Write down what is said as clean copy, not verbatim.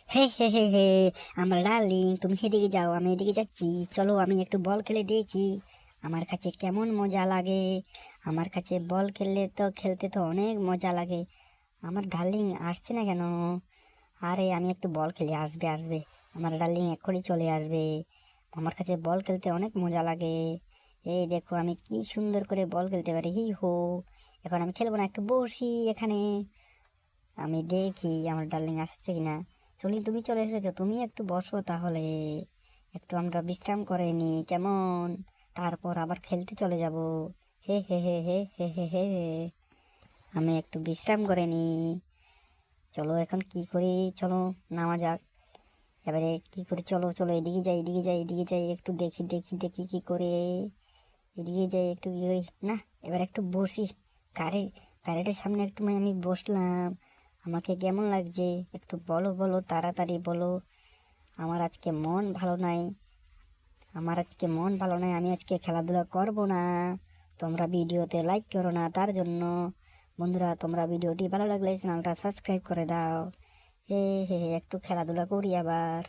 হে হে হে হে, আমার ডার্লিং, তুমি সেদিকে যাও, আমি এদিকে যাচ্ছি। চলো আমি একটু বল খেলে দেখি আমার কাছে কেমন মজা লাগে। আমার কাছে বল খেলতে তো অনেক মজা লাগে। আমার ডার্লিং আসছে না কেন? আরে আমি একটু বল খেলে আসবে আসবে। আমার ডার্লিং এক্ষুনি চলে আসবে। আমার কাছে বল খেলতে অনেক মজা লাগে। এই দেখো আমি কি সুন্দর করে বল খেলতে পারি। হি হো, এখন আমি খেলবো না, একটু বসি এখানে। আমি দেখি আমার ডার্লিং আসছে কিনা। চলি, তুমি চলে এসেছো, তুমি একটু বসো তাহলে। একটু আমরা বিশ্রাম করে নি কেমন, তারপর আবার খেলতে চলে যাব। হে হে হে হে হে হে হে হে। আমি একটু বিশ্রাম করে নি। চলো এখন কি করি, চলো নামা যাক। এবারে কি করি, চলো চলো এদিকে যাই এদিকে যাই এদিকে যাই, একটু দেখি দেখি দেখি কি করে। এদিকে যাই একটু কি করি না, এবার একটু বসি। কারে কারেটের সামনে একটু আমি বসলাম। আমাকে কেমন লাগছে একটু বলো বলো, তাড়াতাড়ি বলো। আমার আজকে মন ভালো নাই। আমি আজকে খেলাধুলা করব না। তোমরা ভিডিওতে লাইক করো না, তার জন্য। বন্ধুরা, তোমরা ভিডিওটি ভালো লাগলে চ্যানেলটা সাবস্ক্রাইব করে দাও। হে হে হে, একটু খেলাধুলা করি আবার।